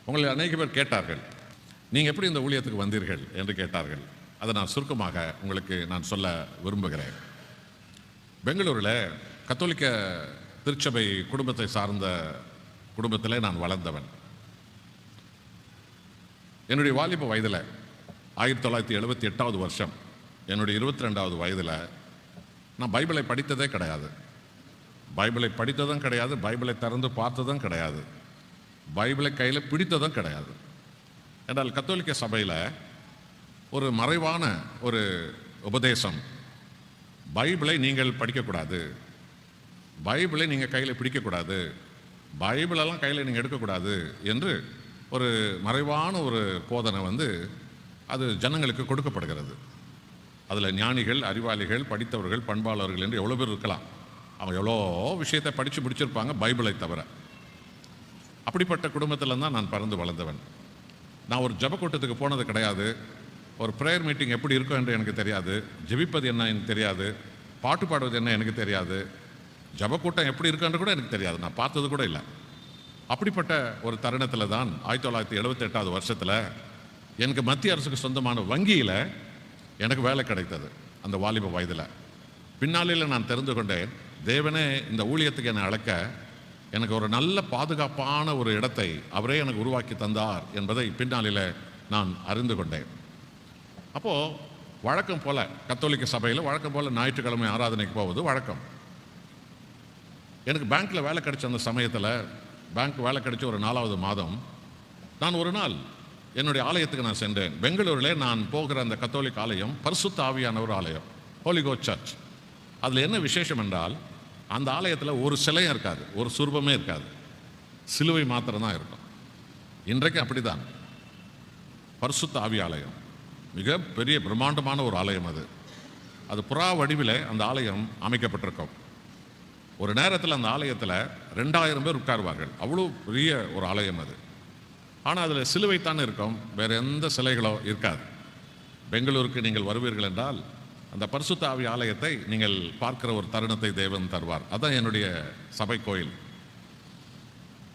உங்களை அநேக பேர் கேட்டார்கள், நீங்கள் எப்படி இந்த ஊழியத்துக்கு வந்தீர்கள் என்று கேட்டார்கள். அதை நான் சுருக்கமாக உங்களுக்கு நான் சொல்ல விரும்புகிறேன். பெங்களூரில் கத்தோலிக்க திருச்சபை குடும்பத்தை சார்ந்த குடும்பத்தில் நான் வளர்ந்தவன். என்னுடைய வாலிப வயதில் 1978 வருஷம் என்னுடைய 22வது வயதில் நான் பைபிளை படித்ததே கிடையாது. பைபிளை படித்ததும் கிடையாது, பைபிளை திறந்து பார்த்ததும் கிடையாது, பைபிளை கையில் பிடித்ததும் கிடையாது. என்றால் கத்தோலிக்க சபையில் ஒரு மறைவான ஒரு உபதேசம், பைபிளை நீங்கள் படிக்கக்கூடாது, பைபிளை நீங்கள் கையில் பிடிக்கக்கூடாது, பைபிளெல்லாம் கையில் நீங்கள் எடுக்கக்கூடாது என்று ஒரு மறைவான ஒரு போதனை அது ஜனங்களுக்கு கொடுக்கப்படுகிறது. அதில் ஞானிகள், அறிவாளிகள், படித்தவர்கள், பண்பாளர்கள் என்று எவ்வளோ பேர் இருக்கலாம். அவங்க எவ்வளோ விஷயத்தை படித்து முடிச்சிருப்பாங்க பைபிளை தவிர. அப்படிப்பட்ட குடும்பத்தில் தான் நான் பிறந்து வளர்ந்தவன். நான் ஒரு ஜபக்கூட்டத்துக்கு போனது கிடையாது. ஒரு ப்ரேயர் மீட்டிங் எப்படி இருக்கும் என்று எனக்கு தெரியாது. ஜெபிப்பது என்ன எனக்கு தெரியாது. பாட்டு பாடுவது என்ன எனக்கு தெரியாது. ஜபக்கூட்டம் எப்படி இருக்குன்னு கூட எனக்கு தெரியாது. நான் பார்த்தது கூட இல்லை. அப்படிப்பட்ட ஒரு தருணத்தில் தான் 1978 வருஷத்தில் எனக்கு மத்திய அரசுக்கு சொந்தமான வங்கியில் எனக்கு வேலை கிடைத்தது. அந்த வாலிப வயதில் பின்னாளில் நான் தெரிந்து கொண்டேன், தேவனே இந்த ஊழியத்துக்கு என்னை அழைக்க எனக்கு ஒரு நல்ல பாதுகாப்பான ஒரு இடத்தை அவரே எனக்கு உருவாக்கி தந்தார் என்பதை பின்னாளில் நான் அறிந்து கொண்டேன். அப்போது வழக்கம் போல் கத்தோலிக்க சபையில் வழக்கம் போல் ஞாயிற்றுக்கிழமை ஆராதனைக்கு போவது வழக்கம். எனக்கு பேங்க்கில் வேலை கிடைச்ச அந்த சமயத்தில், பேங்க் வேலை கிடைச்ச ஒரு 4வது மாதம் நான் ஒரு நாள் என்னுடைய ஆலயத்துக்கு நான் சென்றேன். பெங்களூரில் நான் போகிற அந்த கத்தோலிக் ஆலயம் பரிசுத்த ஆவியானவர் ஆலயம், ஹோலி கோஸ்ட் சர்ச். அதில் என்ன விசேஷம் என்றால், அந்த ஆலயத்தில் ஒரு சிலையும் இருக்காது, ஒரு சுரூபமே இருக்காது, சிலுவை மாத்திரம்தான் இருக்கும். இன்றைக்கு அப்படி தான். பரிசுத்த ஆவி ஆலயம் மிக பெரிய பிரம்மாண்டமான ஒரு ஆலயம். அது புறா வடிவில் அந்த ஆலயம் அமைக்கப்பட்டிருக்கும். ஒரு நேரத்தில் அந்த ஆலயத்தில் 2000 பேர் உட்காருவார்கள். அவ்வளோ பெரிய ஒரு ஆலயம் அது. ஆனால் அதில் சிலுவைத்தான் இருக்கும், வேறு எந்த சிலைகளோ இருக்காது. பெங்களூருக்கு நீங்கள் வருவீர்கள் என்றால் அந்த பரிசுத்த ஆவி ஆலயத்தை நீங்கள் பார்க்கிற ஒரு தருணத்தை தேவன் தருவார். அதுதான் என்னுடைய சபை கோயில்.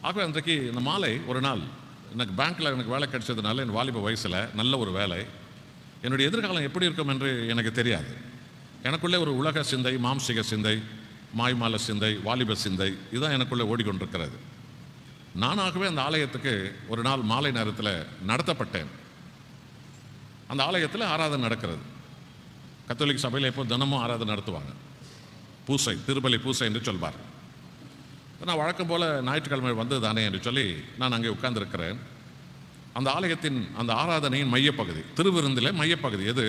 ஆகவே அன்றைக்கு இந்த மாலை ஒரு நாள் எனக்கு பேங்க்கில் எனக்கு வேலை கிடைச்சதுனால, என் வாலிப வயசில் நல்ல ஒரு வேலை, என்னுடைய எதிர்காலம் எப்படி இருக்கும் என்று எனக்கு தெரியாது. எனக்குள்ளே ஒரு உலக சிந்தை, மாம்சிக சிந்தை, மாய்மால சிந்தை, வாலிப சிந்தை, இதுதான் எனக்குள்ளே ஓடிக்கொண்டிருக்கிறது. நானாகவே அந்த ஆலயத்துக்கு ஒரு நாள் மாலை நேரத்தில் நடத்தப்பட்டேன். அந்த ஆலயத்தில் ஆராதனை நடக்கிறது. கத்தோலிக் சபையில் எப்போ தினமும் ஆராதனை நடத்துவாங்க. பூசை, திருப்பலி பூசை என்று சொல்வார். நான் வழக்கம் போல் ஞாயிற்றுக்கிழமை வந்தது தானே என்று சொல்லி நான் அங்கே உட்கார்ந்துருக்கிறேன். அந்த ஆலயத்தின் அந்த ஆராதனையின் மையப்பகுதி, திருவிருந்தில் மையப்பகுதி எது?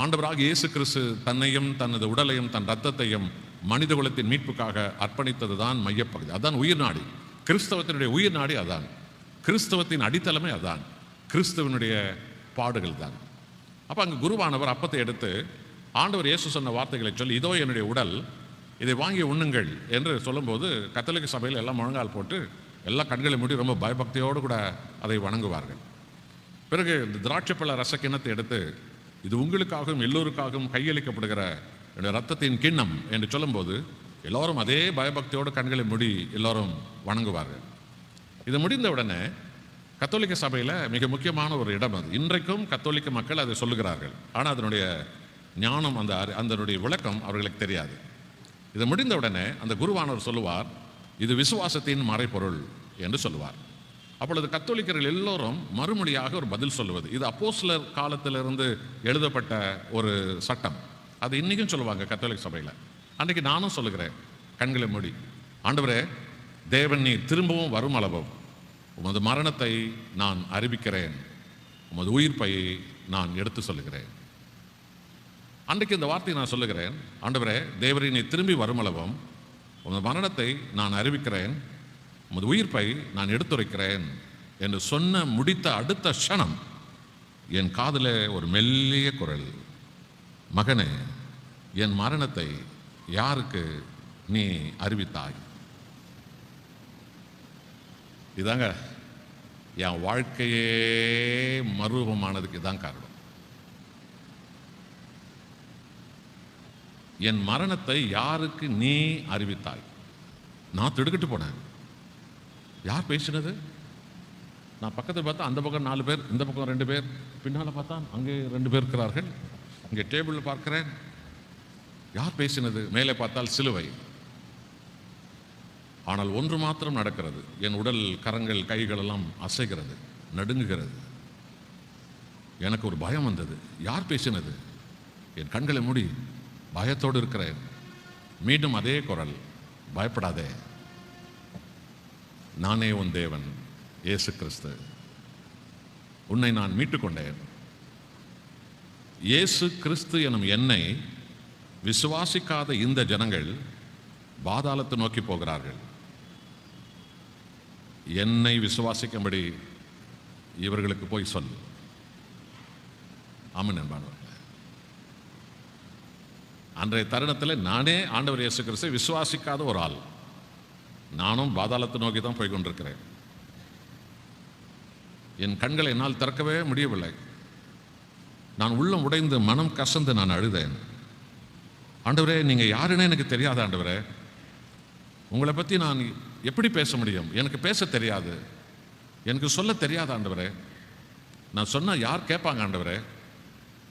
ஆண்டவராக இயேசு கிறிஸ்து தன்னையும் தனது உடலையும் தன் இரத்தத்தையும் மனித குலத்தின் மீட்புக்காக அர்ப்பணித்தது தான் மையப்பகுதி. அதான் உயிர் நாடி. கிறிஸ்தவத்தினுடைய உயிர் நாடி அதான். கிறிஸ்தவத்தின் அடித்தளமே அதான். கிறிஸ்தவனுடைய பாடுகள் தான். அப்போ அங்கே குருவானவர் அப்பத்தை எடுத்து ஆண்டவர் இயேசு சொன்ன வார்த்தைகளை சொல்லி, இதோ என்னுடைய உடல், இதை வாங்கி உண்ணுங்கள் என்று சொல்லும்போது கத்தோலிக்க சபையில் எல்லாம் முழங்கால் போட்டு எல்லா கண்களை மூடி ரொம்ப பயபக்தியோடு கூட அதை வணங்குவார்கள். பிறகு இந்த திராட்சைப்பழ ரச கிண்ணத்தை எடுத்து, இது உங்களுக்காகவும் எல்லோருக்காகவும் கையளிக்கப்படுகிற என்னுடைய ரத்தத்தின் கிண்ணம் என்று சொல்லும்போது எல்லோரும் அதே பயபக்தியோடு கண்களை மூடி எல்லோரும் வணங்குவார்கள். இது முடிந்த உடனே கத்தோலிக்க சபையில் மிக முக்கியமான ஒரு இடம் அது. இன்றைக்கும் கத்தோலிக்க மக்கள் அதை சொல்லுகிறார்கள். ஆனால் அதனுடைய ஞானம், அதனுடைய விளக்கம் அவர்களுக்கு தெரியாது. இது முடிந்த உடனே அந்த குருவானவர் சொல்லுவார், இது விசுவாசத்தின் மறைபொருள் என்று சொல்லுவார். அப்பொழுது கத்தோலிக்கர்கள் எல்லோரும் மறுமொழியாக ஒரு பதில் சொல்லுவது, இது அப்போஸ்தலர் காலத்திலிருந்து எழுதப்பட்ட ஒரு சட்டம். அது இன்றைக்கும் சொல்லுவாங்க கத்தோலிக்க சபையில். அன்றைக்கு நானும் சொல்லுகிறேன், கண்களை மூடி, ஆண்டவரே, தேவன் நீர் திரும்பவும் வரும் அளவும் உமது மரணத்தை நான் அறிவிக்கிறேன், உமது உயிர்ப்பையை நான் எடுத்து சொல்லுகிறேன். அன்றைக்கு இந்த வார்த்தையை நான் சொல்லுகிறேன், ஆண்டவரே, தேவரை நீ திரும்பி வருமளவும் உமது மரணத்தை நான் அறிவிக்கிறேன், உமது உயிர்ப்பை நான் எடுத்துரைக்கிறேன் என்று சொன்ன முடித்த அடுத்த க்ஷணம் என் காதிலே ஒரு மெல்லிய குரல், மகனே, என் மரணத்தை யாருக்கு நீ அறிவித்தாய்? இதாங்க என் வாழ்க்கையே மறுரூபமானதுக்கு இதான் காரணம். என் மரணத்தை யாருக்கு நீ அறிவித்தாய்? நான் திடுக்கிட்டு போனேன். யார் பேசினது? நான் பக்கத்தில் பார்த்தா அந்த பக்கம் 4 பேர், இந்த பக்கம் 2 பேர், பின்னால் பார்த்தா அங்கே 2 பேர் இருக்கிறார்கள். இங்கே டேபிளில் பார்க்கிறேன். யார் பேசினது? மேலே பார்த்தால் சிலுவை. ஆனால் ஒன்று மாத்திரம் நடக்கிறது. என் உடல், கரங்கள், கைகள் எல்லாம் அசைகிறது, நடுங்குகிறது. எனக்கு ஒரு பயம் வந்தது. யார் பேசினது? என் கண்களை மூடி பயத்தோடு இருக்கிறேன். மீண்டும் அதே குரல், பயப்படாதே, நானே உன் தேவன் இயேசு கிறிஸ்து, உன்னை நான் மீட்டுக்கொண்டேன். இயேசு கிறிஸ்து எனும் என்னை விசுவாசிக்காத இந்த ஜனங்கள் பாதாளத்தை நோக்கி போகிறார்கள். என்னை விசுவாசிக்கும்படி இவர்களுக்கு போய் சொல். ஆமென் என்பானவர்களே. அன்றைய தருணத்தில் நானே ஆண்டவர் இயேசு கிறிஸ்துவை விசுவாசிக்காத ஒரு ஆள். நானும் பாதாளத்தை நோக்கி தான் போய் கொண்டிருக்கிறேன். என் கண்களை என்னால் திறக்கவே முடியவில்லை. நான் உள்ளம் உடைந்து மனம் கசந்து நான் அழுதேன். ஆண்டவரே, நீங்கள் யாருன்னே எனக்கு தெரியாது ஆண்டவரே. உங்களை பற்றி நான் எப்படி பேச முடியும்? எனக்கு பேச தெரியாது, எனக்கு சொல்ல தெரியாது ஆண்டவரே. நான் சொன்னால் யார் கேட்பாங்க ஆண்டவரே?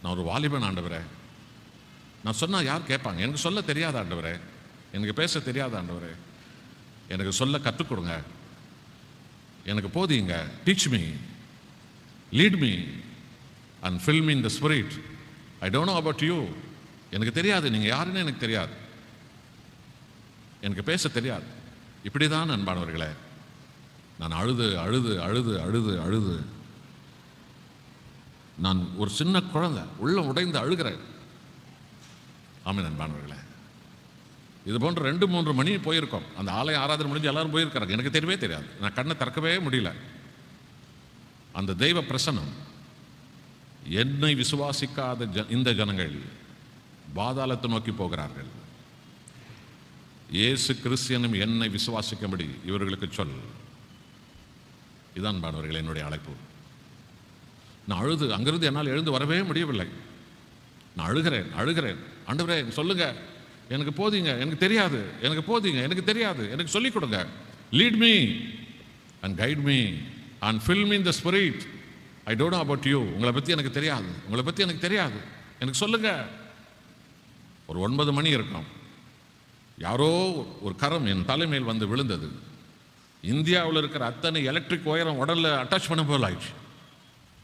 நான் ஒரு வாலிபன் ஆண்டவரே. நான் சொன்னால் யார் கேட்பாங்க? எனக்கு சொல்ல தெரியாது ஆண்டவரே, எனக்கு பேச தெரியாது ஆண்டவரே. எனக்கு சொல்ல கற்றுக் கொடுங்க, எனக்கு போதியுங்க. Teach me, lead me and fill me in the spirit. I don't know about you. எனக்கு தெரியாது, நீங்கள் யாருன்னு எனக்கு தெரியாது, எனக்கு பேச தெரியாது. இப்படி தான் அன்பானவர்களே நான் அழுது அழுது அழுது அழுது அழுது நான் ஒரு சின்ன குழந்தை உள்ளம் உடைந்து அழுகிறேன். ஆமென் அன்பானவர்களே. இது போன்ற 2-3 மணி போயிருக்கோம். அந்த ஆலய ஆராதனை முடிஞ்சு எல்லாரும் போயிருக்காங்க. எனக்கு தெரியவே தெரியாது. நான் கண்ணை திறக்கவே முடியல. அந்த தெய்வ பிரசன்னம், என்னை விசுவாசிக்காத இந்த ஜனங்கள் பாதாளத்தை நோக்கி போகிறார்கள். இயேசு கிறிஸ்து என்னை விசுவாசிக்கும்படி இவர்களுக்கு சொல். இதான் பானவர்கள் என்னுடைய அழைப்பு. நான் அழுது அங்கிருந்து என்னால் எழுந்து வரவே முடியவில்லை. நான் அழுகிறேன் அழுகிறேன். ஆண்டவரே சொல்லுங்க, எனக்கு போதிங்க, எனக்கு தெரியாது, எனக்கு போதிங்க, எனக்கு தெரியாது, எனக்கு சொல்லிக் கொடுங்க. Lead me and guide me and fill me in the spirit. I don't know about you. உங்களை பற்றி எனக்கு தெரியாது, உங்களை பற்றி எனக்கு தெரியாது, எனக்கு சொல்லுங்க. ஒரு 9 மணி இருக்கும். யாரோ ஒரு கரம் என் தலைமையில் வந்து விழுந்தது. இந்தியாவில் இருக்கிற அத்தனை எலக்ட்ரிக் ஒயரம் உடல்ல அட்டாச் பண்ண போல் ஆயிடுச்சு.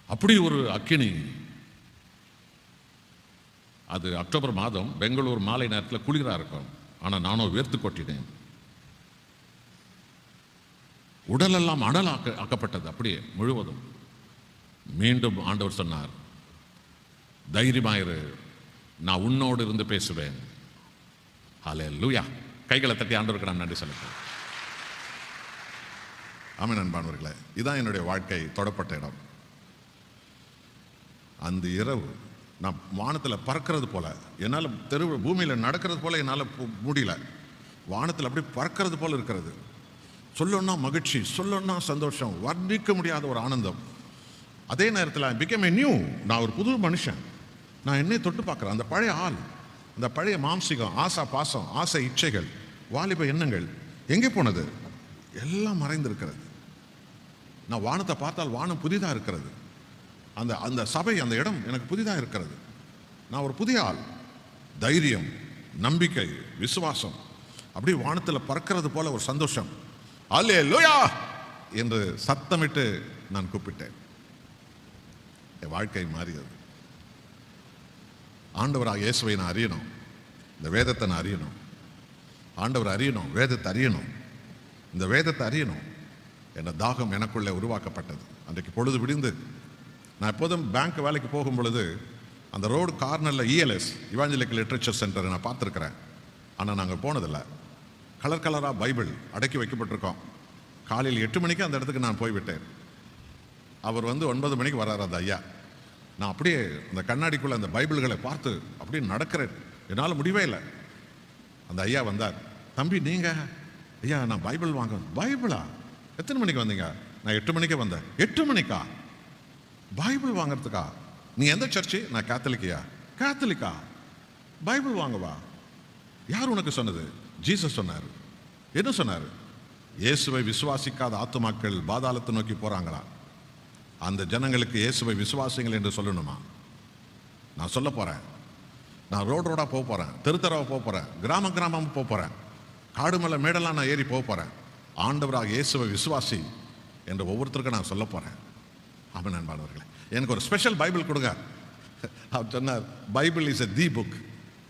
அப்படி ஒரு அக்கினி. அது அக்டோபர் மாதம், பெங்களூர் மாலை நேரத்தில் குளிராக இருக்கும். ஆனால் நானும் வேர்த்து கொட்டினேன். உடலெல்லாம் அனல் ஆக்கப்பட்டது அப்படியே முழுவதும். மீண்டும் ஆண்டவர் சொன்னார், தைரியமாயிரு, நான் உன்னோடு இருந்து பேசுவேன். ஹல்லேலூயா. கைகளை தட்டி ஆண்டவருக்கு நான் நன்றி செலுத்துறேன். ஆமென் அன்பானவர்களே. இதுதான் என்னுடைய வாழ்க்கை தொடப்பட்ட இடம். அந்த இரவு நான் வானத்தில் பறக்கிறது போல, என்னால் பூமியில் நடக்கிறது போல என்னால் முடியல. வானத்தில் அப்படி பறக்கிறது போல இருக்கிறது. சொல்லணும்னா மகிழ்ச்சி, சொல்லணும்னா சந்தோஷம், வர்ணிக்க முடியாத ஒரு ஆனந்தம். அதே நேரத்தில் ஐ பிகேம் எ நியூ. நான் ஒரு புது மனுஷன். நான் என்னை தொட்டு பார்க்குறேன். அந்த பழைய ஆள், அந்த பழைய மாம்சிகம், ஆசா பாசம், ஆசை இச்சைகள், வாலிப எண்ணங்கள் எங்கே போனது? எல்லாம் மறைந்திருக்கிறது. நான் வானத்தை பார்த்தால் வானம் புதிதாக இருக்கிறது. அந்த அந்த சபை, அந்த இடம் எனக்கு புதிதாக இருக்கிறது. நான் ஒரு புதிய ஆள். தைரியம், நம்பிக்கை, விசுவாசம் அப்படி வானத்தில் பறக்கிறது போல ஒரு சந்தோஷம். அல்லேலூயா என்று சத்தமிட்டு நான் கூப்பிட்டேன். என் வாழ்க்கை மாறியது. ஆண்டவராக இயேசுவை நான் அறியணும், இந்த வேதத்தை நான் அறியணும், ஆண்டவர் அறியணும், வேதத்தை அறியணும், இந்த வேதத்தை அறியணும் என்ற தாகம் எனக்குள்ளே உருவாக்கப்பட்டது. அன்றைக்கு பொழுது விடிந்து நான் எப்போதும் பேங்க் வேலைக்கு போகும் பொழுது அந்த ரோடு கார்னரில் இஎல்எஸ், இவாஞ்சலிக்கல் லிட்ரேச்சர் சென்டர் நான் பார்த்துருக்குறேன். ஆனால் நாங்கள் போனதில்லை. கலர் கலராக பைபிள் அடக்கி வைக்கப்பட்டிருக்கோம். காலையில் 8 மணிக்கு அந்த இடத்துக்கு நான் போய்விட்டேன். அவர் 9 மணிக்கு வர்றார் அந்த ஐயா. நான் அப்படியே அந்த கண்ணாடிக்குள்ளே அந்த பைபிள்களை பார்த்து அப்படியே நடக்கிறேன். என்னால் முடியவே இல்லை. அந்த ஐயா வந்தார். தம்பி நீங்கள்? ஐயா நான் பைபிள் வாங்க. பைபிளா? எத்தனை மணிக்கு வந்தீங்க? நான் 8 மணிக்கே வந்தேன். 8 மணிக்கா? பைபிள் வாங்கிறதுக்கா? நீ எந்த சர்ச்சு? நான் கேத்தலிக்கையா? கேத்தலிக்கா? பைபிள் வாங்கவா? யார் உனக்கு சொன்னது? ஜீசஸ் சொன்னார். என்ன சொன்னார்? இயேசுவை விசுவாசிக்காத ஆத்துமாக்கள் பாதாளத்தை நோக்கி போறாங்களா? அந்த ஜனங்களுக்கு இயேசுவை விசுவாசிங்கள் என்று சொல்லணுமா? நான் சொல்ல போகிறேன். நான் ரோடாக போக போகிறேன், தெருத்தரவை போக போகிறேன், கிராமம் போக போகிறேன், காடு மலை மேடெல்லாம் நான் ஏறி போக போகிறேன். ஆண்டவராக இயேசுவை விசுவாசி என்று ஒவ்வொருத்தருக்கும் நான் சொல்ல போகிறேன். ஆமாம் நண்பானவர்களே, எனக்கு ஒரு ஸ்பெஷல் பைபிள் கொடுங்க. அவர் சொன்னார், Bible is a the book.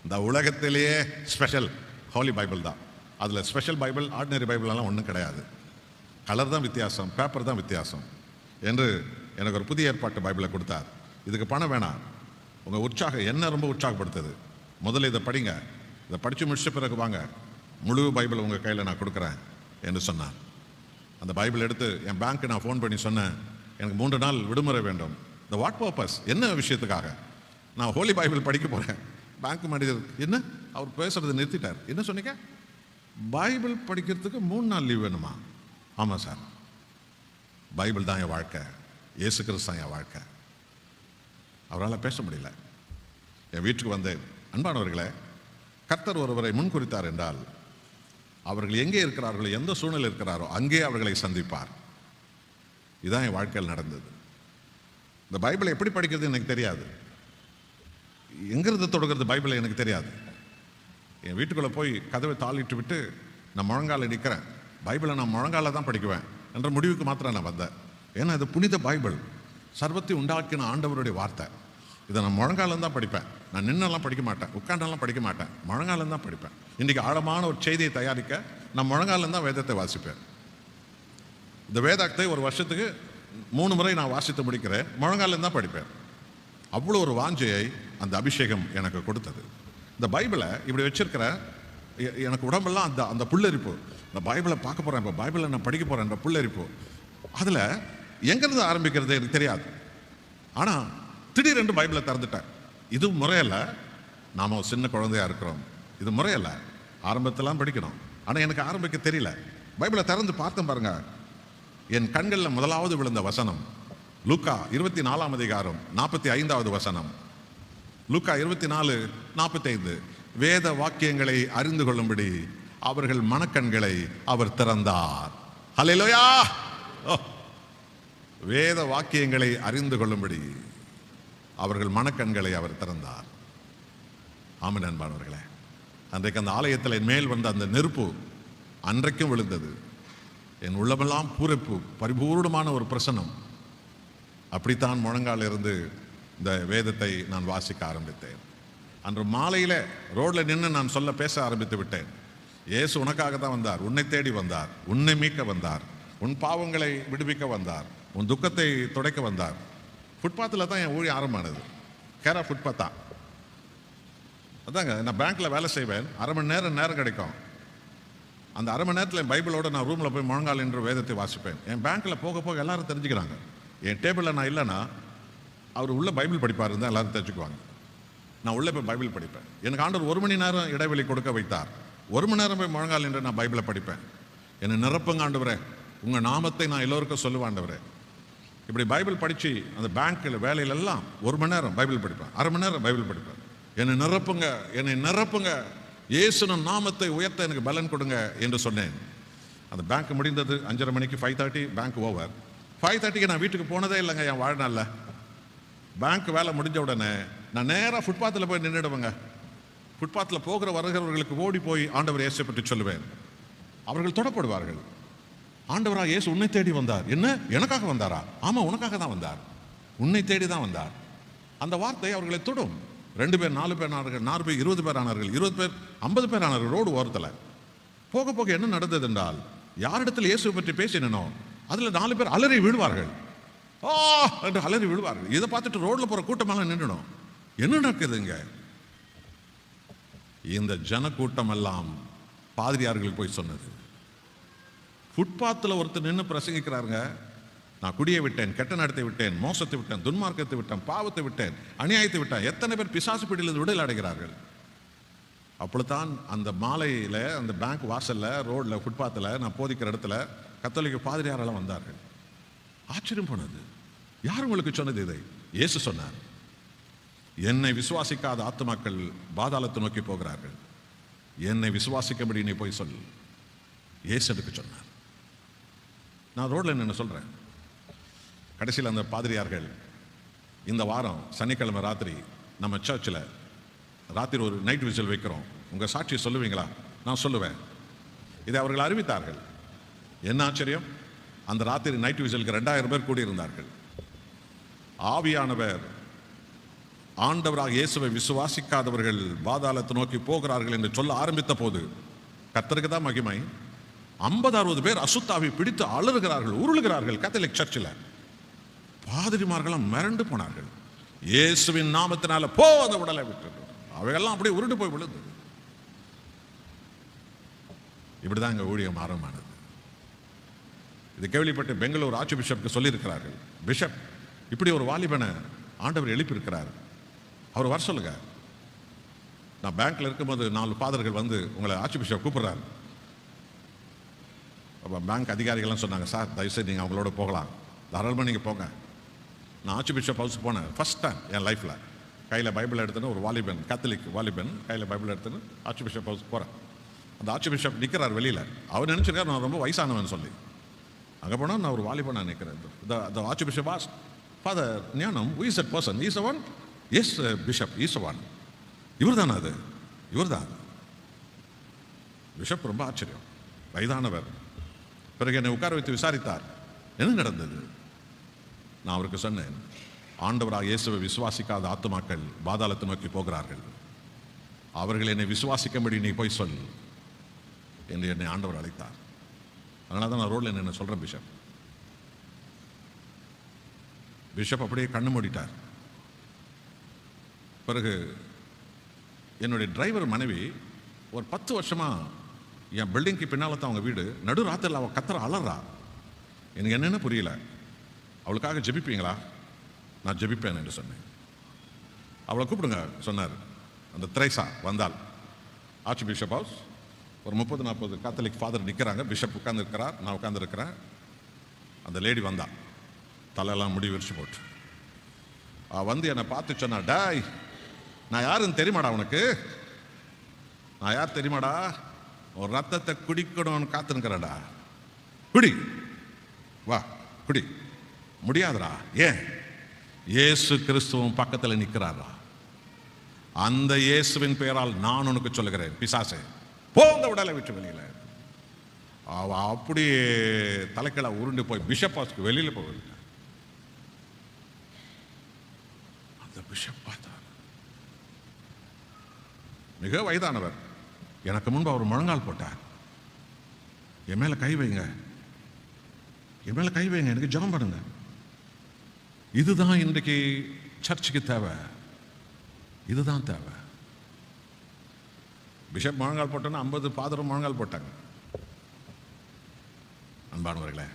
இந்த உலகத்திலேயே ஸ்பெஷல் ஹோலி பைபிள் தான். அதில் ஸ்பெஷல் பைபிள், ஆர்டினரி பைபிளெல்லாம் ஒன்றும் கிடையாது. கலர் தான் வித்தியாசம், பேப்பர் தான் வித்தியாசம் என்று எனக்கு ஒரு புதிய ஏற்பாட்டு பைபிளை கொடுத்தார். இதுக்கு பணம் வேணாம், உங்கள் உற்சாகம் என்ன ரொம்ப உற்சாகப்படுத்துது. முதல்ல இதை படிங்க, இதை படித்து முடிச்ச பிறகு வாங்க, முழு பைபிள் உங்கள் கையில் நான் கொடுக்குறேன் என்று சொன்னார். அந்த பைபிள் எடுத்து என் பேங்க்கு நான் ஃபோன் பண்ணி சொன்னேன், எனக்கு 3 நாள் விடுமுறை வேண்டும். இந்த வாட் பர்பஸ், என்ன விஷயத்துக்காக? நான் ஹோலி பைபிள் படிக்க போகிறேன். பேங்க் மேனேஜர் என்ன அவர் பேசுறதை நிறுத்திட்டார். என்ன சொன்னீங்க? பைபிள் படிக்கிறதுக்கு 3 நாள் லீவ் வேணுமா? ஆமாம் சார், பைபிள் தான் என் வாழ்க்கை, இயேசு கிறிஸ்து தான் என் வாழ்க்கை. அவரால் பேச முடியல. என் வீட்டுக்கு வந்தேன். அன்பானவர்களே, கர்த்தர் ஒருவரை முன்குறித்தார் என்றால் அவர்கள் எங்கே இருக்கிறார்களோ, எந்த சூழ்நிலை இருக்கிறாரோ அங்கே அவர்களை சந்திப்பார். இதுதான் என் வாழ்க்கையில் நடந்தது. இந்த பைபிளை எப்படி படிக்கிறது எனக்கு தெரியாது, எங்கிருந்து தொடங்குறது பைபிளை எனக்கு தெரியாது. என் வீட்டுக்குள்ளே போய் கதவை தாளிட்டு விட்டு நான் முழங்கால நிற்கிறேன். பைபிளை நான் முழங்கால தான் படிக்குவேன் என்ற முடிவுக்கு மாத்திரம் நான் வந்தேன். ஏன்னா இது புனித பைபிள், சர்வத்தை உண்டாக்கின ஆண்டவருடைய வார்த்தை. இதை நான் முழங்காலம் தான் படிப்பேன். நான் நின்னெல்லாம் படிக்க மாட்டேன், உட்காண்டெல்லாம் படிக்க மாட்டேன், முழங்காலம் தான் படிப்பேன். இன்றைக்கி ஆழமான ஒரு செய்தியை தயாரிக்க நான் முழங்காலம் தான் வேதத்தை வாசிப்பேன். இந்த வேதத்தை ஒரு வருஷத்துக்கு 3 முறை நான் வாசித்து முடிக்கிறேன், முழங்காலம் தான் படிப்பேன். அவ்வளோ ஒரு வாஞ்சையை அந்த அபிஷேகம் எனக்கு கொடுத்தது. இந்த பைபிளை இப்படி வச்சிருக்கிற எனக்கு உடம்பெல்லாம் அந்த அந்த புல்லரிப்பு. இந்த பைபிளை பார்க்க போகிறேன், இப்போ பைபிளை நான் படிக்க போகிறேன், இந்த புல்லரிப்பு. அதில் எங்கேருந்து ஆரம்பிக்கிறது எனக்கு தெரியாது. ஆனால் திடீரென்று பைபிளை திறந்துட்டேன். இது முறையில்ல, நாம் ஒரு சின்ன குழந்தையாக இருக்கிறோம், இது முறையில்ல. ஆரம்பத்தெல்லாம் படிக்கணும், ஆனால் எனக்கு ஆரம்பிக்க தெரியல. பைபிளை திறந்து பார்த்தேன் பாருங்க, என் கண்களில் முதலாவது விழுந்த வசனம் லூக்கா 24ஆம் அதிகாரம் 45வது வசனம். லூக்கா 24:45. வேத வாக்கியங்களை அறிந்து கொள்ளும்படி அவர்கள் மனக்கண்களை அவர் திறந்தார். ஹல்லேலூயா! வேத வாக்கியங்களை அறிந்து கொள்ளும்படி அவர்கள் மனக்கண்களை அவர் திறந்தார். ஆமென் அன்பானவர்களே, அன்றைக்கு அந்த ஆலயத்தில் என் மேல் வந்த அந்த நெருப்பு அன்றைக்கும் விழுந்தது. என் உள்ளமெல்லாம் பூரிப்பு, பரிபூர்ணமான ஒரு பிரசன்னம். அப்படித்தான் முழங்கால் இருந்து இந்த வேதத்தை நான் வாசிக்க ஆரம்பித்தேன். அன்று மாலையில் ரோடில் நின்று நான் பேச ஆரம்பித்து விட்டேன். இயேசு உனக்காக தான் வந்தார், உன்னை தேடி வந்தார், உன்னை மீட்க வந்தார், உன் பாவங்களை விடுவிக்க வந்தார், உன் துக்கத்தை துடைக்க வந்தார். ஃபுட்பாத்தில் தான் என் ஊழியம் ஆரம்பமானது. கேரா ஃபுட்பாத்தா அதாங்க. நான் பேங்க்கில் வேலை செய்வேன், அரை மணி நேரம் கிடைக்கும். அந்த அரை மணி நேரத்தில் என் பைபிளோடு நான் ரூமில் போய் முழங்கால் என்று வேதத்தை வாசிப்பேன். என் பேங்க்கில் போக போக எல்லாரும் தெரிஞ்சுக்கிறாங்க. என் டேபிளில் நான் இல்லைன்னா அவர் உள்ள பைபிள் படிப்பார் இருந்தால் எல்லாரும் தெரிஞ்சுக்குவாங்க. நான் உள்ளே போய் பைபிள் படிப்பேன். எனக்கு ஆண்டவர் 1 மணி நேரம் இடைவெளி கொடுக்க வைத்தார். 1 மணி நேரம் போய் முழங்கால் என்று நான் பைபிளை படிப்பேன். என்னை நிரப்புங்க ஆண்டவரே, உங்கள் நாமத்தை நான் எல்லோருக்கும் சொல்லுவேன் ஆண்டவரே. இப்படி பைபிள் படித்து அந்த பேங்க்கில் வேலையிலெல்லாம் 1 மணி நேரம் பைபிள் படிப்பேன், அரை மணி நேரம் பைபிள் படிப்பேன். என்னை நிரப்புங்க, என்னை நிரப்புங்க, இயேசுவின் நாமத்தை உயர்த்த எனக்கு பலன் கொடுங்க என்று சொன்னேன். அந்த பேங்க் முடிந்தது 5:30 மணிக்கு. 5:30 பேங்க் ஓவர். 5:30க்கு நான் வீட்டுக்கு போனதே இல்லைங்க என் வாழ்நாளில். பேங்க் வேலை முடிஞ்ச உடனே நான் நேராக ஃபுட்பாத்தில் போய் நின்றுடுவேங்க. ஃபுட்பாத்தில் போகிற வருகிறவர்களுக்கு ஓடி போய் ஆண்டவர் இயேசு பற்றி சொல்லுவேன். அவர்கள் தொடப்படுவார்கள். ஆண்டவராக இயேசு உன்னை தேடி வந்தார். என்ன, எனக்காக வந்தாரா? ஆமாம், உனக்காக தான் வந்தார், உன்னை தேடி தான் வந்தார். அந்த வார்த்தை அவர்களை தொடும். 2 பேர் 4 பேர் ஆனார்கள், 4 பேர் 20 பேர் ஆனார்கள், 20 பேர் 50 பேர் ஆனார்கள். ரோடு ஓரத்தில் போக போக என்ன நடந்தது என்றால், யாரிடத்தில் இயேசு பற்றி பேசினோ அதில் 4 பேர் அலறி விழுவார்கள். ஓ என்று அலறி விழுவார்கள். இதை பார்த்துட்டு ரோட்ல போகிற கூட்டமெல்லாம் நின்றுடும். என்ன நடக்குதுங்க? இந்த ஜனக்கூட்டம் எல்லாம் பாதிரியார்களுக்கு போய் சொன்னது. ஃபுட்பாத்தில் ஒருத்தர் நின்று பிரசங்கிக்கிறாருங்க, நான் குடியை விட்டேன், கெட்ட நடத்தை விட்டேன், மோசத்தை விட்டேன், துன்மார்க்கத்தை விட்டேன், பாவத்தை விட்டேன், அநியாயத்தை விட்டேன். எத்தனை பேர் பிசாசு பிடியிலிருந்து விடுதலை அடைகிறார்கள். அப்பொழுதுதான் அந்த மாலையில் அந்த பேங்க் வாசலில் ரோடில் ஃபுட்பாத்தில் நான் போதிக்கிற இடத்துல கத்தோலிக்க பாதிரியாரெல்லாம் வந்தார்கள். ஆச்சரியம் போனது. யார் உங்களுக்கு சொன்னது இதை? இயேசு சொன்னார். என்னை விசுவாசிக்காத ஆத்துமாக்கள் பாதாளத்தை நோக்கி போகிறார்கள், என்னை விசுவாசிக்கும்படி நீ போய் சொல். இயேசு எனக்கு சொன்னார். நான் ரோட்ல நின்று சொல்றேன். கடைசியில் அந்த பாதிரியார்கள் இந்த வாரம் சனிக்கிழமை ராத்திரி நம்ம சர்ச்சில் ராத்திரி ஒரு நைட் விசில் வைக்கிறோம், உங்கள் சாட்சி சொல்லுவீங்களா? நான் சொல்லுவேன். இதை அவர்கள் அறிவித்தார்கள். என்ன ஆச்சரியம், அந்த ராத்திரி நைட் விசிலுக்கு 2000 பேர் கூடியிருந்தார்கள். ஆவியானவர் ஆண்டவராக இயேசுவை விசுவாசிக்காதவர்கள் பாதாளத்தை நோக்கி போகிறார்கள் என்று சொல்ல ஆரம்பித்த போது கர்த்தருக்கு தான் மகிமை. 50-60 பேர் அசுத்தாவி பிடித்து அலறுகிறார்கள், உருளுகிறார்கள். கத்தோலிக் சர்ச்சில் பாதிரிமார்களும் மிரண்டு போனார்கள். இயேசுவின் நாமத்தினால போ, அந்த உடலை விட்டு. அவையெல்லாம் அப்படியே உருண்டு போய் விழுது. இப்படிதான் எங்க ஊழியம் ஆரம்பமானது. இது கேள்விப்பட்டு பெங்களூர் ஆர்ச் பிஷப்க்கு சொல்லியிருக்கிறார்கள், பிஷப் இப்படி ஒரு வாலிபனை ஆண்டவர் எழுப்பியிருக்கிறார், அவர் வர சொல்லுங்க. நான் பேங்க்ல இருக்கும்போது 4 ஃபாதர்கள் வந்து உங்களை ஆர்ச் பிஷப் கூப்பிடுறாரு. அப்போ பேங்க் அதிகாரிகள்லாம் சொன்னாங்க, சார் தயவுசெய்து நீங்கள் அவங்களோட போகலாம், தாராளமாக நீங்கள் போங்க. நான் ஆர்ச் பிஷப் ஹவுஸ் போனேன் ஃபர்ஸ்ட் டைம் என் லைஃப்பில். கையில் பைபிள் எடுத்துன்னு ஒரு வாலிபன், கேத்தலிக் வாலிபன் கையில் பைபிள் எடுத்துன்னு ஆர்ச் பிஷப் ஹவுஸ் போகிறேன். அந்த ஆர்ச் பிஷப் நிற்கிறார் வெளியில். அவர் நினச்சிருக்காரு நான் ரொம்ப வயசானவன் சொல்லி. அங்கே போனால் நான் ஒரு வாலிபனாக நிற்கிறேன். The Archbishop asked, Father Gnanam, who is that person? He is the one? Yes, Bishop, he is the one. இவர் தானே அது? இவர் தான். பிஷப் ரொம்ப ஆச்சரியம், வயதானவர். பிறகு என்னை உட்கார வைத்து விசாரித்தார், என்ன நடந்தது? நான் அவருக்கு சொன்னேன், ஆண்டவராக இயேசுவை விசுவாசிக்காத ஆத்துமாக்கள் பாதாளத்தை நோக்கி போகிறார்கள், அவர்கள் என்னை விசுவாசிக்கும்படி நீ போய் சொல் என்று என்னை ஆண்டவர் அழைத்தார். அதனால தான் நான் ரோட்ல என்ன சொல்றேன். பிஷப் அப்படியே கண்ணு மூடிட்டார். பிறகு என்னுடைய டிரைவர் மனைவி ஒரு 10 வருஷமா என் பில்டிங்க்கு பின்னால தான் அவங்க வீடு, நடு ராத்திரில் அவள் கத்துற அலறா. எனக்கு என்னென்ன புரியல. அவளுக்காக ஜெபிப்பீங்களா? நான் ஜெபிப்பேன் என்று சொன்னேன். அவளை கூப்பிடுங்க சொன்னார். அந்த திரைசா வந்தால் ஆர்ச் பிஷப் ஹவுஸ் ஒரு 30-40 கேத்தலிக் ஃபாதர் நிற்கிறாங்க. பிஷப் உட்கார்ந்துருக்கிறார், நான் உட்கார்ந்துருக்கிறேன். அந்த லேடி வந்தா, தலையெல்லாம் முடி விரிச்சு போட்டு வந்து என்னை பார்த்து சொன்னா, டாய் நான் யாருன்னு தெரியுமாடா உனக்கு? நான் யார் தெரியுமாடா? ஒரு ரத்தத்தை குடிக்கணும்னு காத்துனுக்கிறடா. குடி, வா குடி. முடியாதுடா. ஏன்? இயேசு கிறிஸ்துவும் பக்கத்தில் நிற்கிறாரா. அந்த இயேசுவின் பெயரால் நான் உனக்கு சொல்லுகிறேன், பிசாசே போந்த உடலை விட்டு வெளியில. அவ அப்படியே தலைக்கீழ உருண்டு போய் பிஷப் ஹவுஸ்க்கு வெளியில போய் அந்த பிஷப் பார்த்தார். மிக வயதானவர். எனக்கு முன்பு அவர் முழங்கால் போட்டார். என் மேல கை வைங்க, என் மேல கை வைங்க, எனக்கு ஜெபம் பண்ணுங்க. இதுதான் இன்றைக்கு சர்ச்சுக்கு தேவை, இதுதான் தேவை. பிஷப் முழங்கால் போட்டோன்னா 50 ஃபாதரும் முழங்கால் போட்டாங்க. அன்பானவர்களே,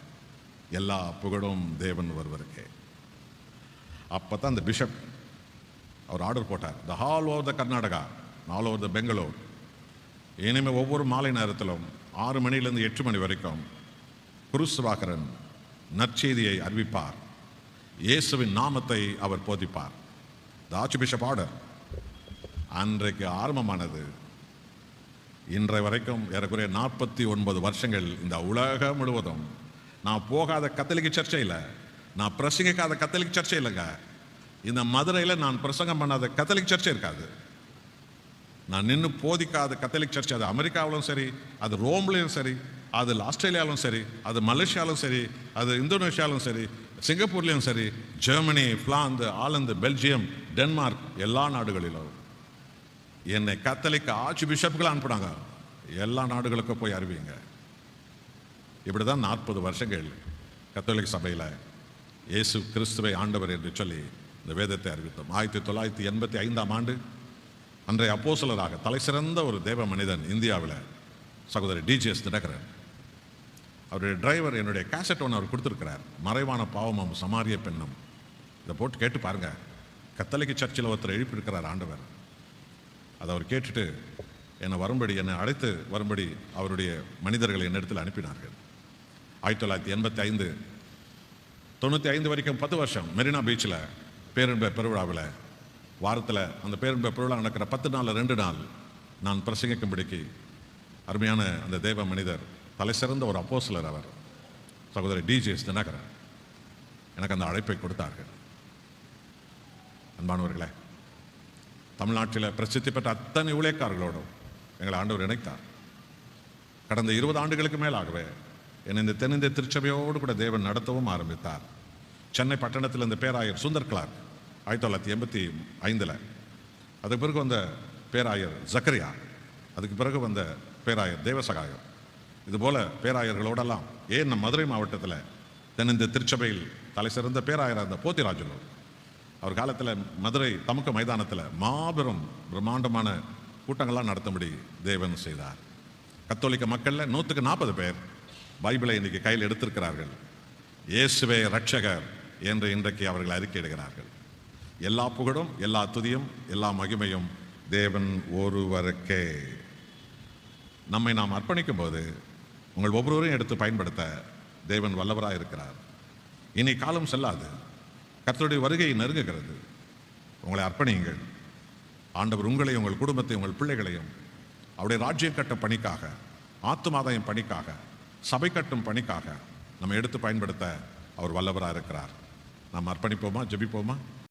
எல்லா புகழும் தேவன் ஒருவருக்கே. அப்பதான் அந்த பிஷப் அவர் ஆர்டர் போட்டார், the all over the Karnataka, all over the Bangalore, இனிமேல் ஒவ்வொரு மாலை நேரத்திலும் 6 மணியிலிருந்து 8 மணி வரைக்கும் குருசுவாகரன் நற்செய்தியை அறிவிப்பார், இயேசுவின் நாமத்தை அவர் போதிப்பார். த ஆர்ச் பிஷப் ஆர்டர் அன்றைக்கு ஆரம்பமானது. இன்றை வரைக்கும் ஏறக்குறைய 49 வருஷங்கள் இந்த உலகம் முழுவதும் நான் போகாத கத்தோலிக்க சர்ச்சை இல்லை, நான் பிரசங்கிக்காத கத்தோலிக்க சர்ச்சை இல்லைங்க. இந்த மதுரையில் நான் பிரசங்கம் பண்ணாத கத்தோலிக் சர்ச்சை இருக்காது. நான் நின்று போதிக்காத கத்தோலிக் சர்ச்சை, அது அமெரிக்காவிலும் சரி, அது ரோம்லையும் சரி, அது ஆஸ்திரேலியாவிலும் சரி, அது மலேசியாவிலும் சரி, அது இந்தோனேஷியாவிலும் சரி, சிங்கப்பூர்லையும் சரி, ஜெர்மனி, பிரான்ஸ், ஆலந்து, பெல்ஜியம், டென்மார்க், எல்லா நாடுகளிலும் என்னை கத்தோலிக் ஆர்ச் பிஷப்கள் அனுப்புனாங்க. எல்லா நாடுகளுக்கும் போய் அறிவிங்க. இப்படிதான் 40 வருஷங்கள் கத்தோலிக் சபையில் இயேசு கிறிஸ்துவை ஆண்டவர் என்று சொல்லி இந்த வேதத்தை அறிவித்தோம். 1985ஆம் ஆண்டு அன்றைய அப்போஸ்தலராக தலை சிறந்த ஒரு தேவ மனிதன் இந்தியாவில் சகோதரி டிஜிஎஸ் தினகரன், அவருடைய டிரைவர் என்னுடைய கேசட் ஒன்று அவர் கொடுத்துருக்கிறார், மறைவான பாவமும் சமாரிய பெண்ணும். இதை போட்டு கேட்டு பாருங்க. கத்தோலிக்க சர்ச்சில் ஒருத்தர் எழுப்பியிருக்கிறார் ஆண்டவர். அதை அவர் கேட்டுட்டு என்னை அழைத்து வரும்படி அவருடைய மனிதர்களை என்னிடத்தில் அனுப்பினார்கள். 1985 95 வரைக்கும் 10 வருஷம் மெரினா பீச்சில் பேரின்ப பெருவிழாவில் வாரத்தில் அந்த பேரின்ப பெருவிழா நடக்கிற 10 நாள் 2 நாள் நான் பிரசங்கிக்கும்படிக்கு அருமையான அந்த தேவ மனிதர், தலை சிறந்த ஒரு அப்போஸ்தலர் அவர், சகோதரி டிஜிஎஸ் தினகரன். எனக்கு அந்த அழைப்பை கொடுத்தார்கள். அன்பானவர்களே, தமிழ்நாட்டில் பிரசித்தி பெற்ற அத்தனை ஊழியக்காரர்களோடும் எங்களை ஆண்டவர் இணைத்தார். கடந்த 20 ஆண்டுகளுக்கு மேலாகவே என்னை இந்த தென்னிந்திய திருச்சபையோடு கூட தேவன் நடத்தவும் ஆரம்பித்தார். சென்னை பட்டணத்தில் இந்த பேராயர் சுந்தர் கிளார்க் 1985, அதுக்கு பிறகு வந்த பேராயர் ஜக்கரியா, அதுக்கு பிறகு வந்த பேராயர் தேவசகாயம், இதுபோல பேராயர்களோடெல்லாம் ஏன் நம் மதுரை மாவட்டத்தில் தென்னிந்திய திருச்சபையில் தலை சிறந்த பேராயர் அந்த போத்திராஜனூர், அவர் காலத்தில் மதுரை தமுக்க மைதானத்தில் மாபெரும் பிரம்மாண்டமான கூட்டங்கள்லாம் நடத்தும்படி தேவன் செய்தார். கத்தோலிக்க மக்களில் 140 பேர் பைபிளை இன்னைக்கு கையில் எடுத்திருக்கிறார்கள். இயேசுவே ரட்சகர் என்று இன்றைக்கு அவர்கள் அறிக்கையிடுகிறார்கள். எல்லா புகழும், எல்லா துதியும், எல்லா மகிமையும் தேவன் ஒருவருக்கே. நம்மை நாம் அர்ப்பணிக்கும் போது உங்கள் ஒவ்வொருவரையும் எடுத்து பயன்படுத்த தேவன் வல்லவராக இருக்கிறார். இனி காலம் செல்லாது, கர்த்தருடைய வருகை நெருங்குகிறது. உங்களை அர்ப்பணியுங்கள். ஆண்டவர் உங்களையும் உங்கள் குடும்பத்தையும் உங்கள் பிள்ளைகளையும் அவருடைய ராஜ்யம் கட்ட பணிக்காக, ஆத்துமாதாயம் பணிக்காக, சபை கட்டும் பணிக்காக நம்ம எடுத்து பயன்படுத்த அவர் வல்லவராக இருக்கிறார். நாம் அர்ப்பணிப்போமா? ஜெபிப்போமா?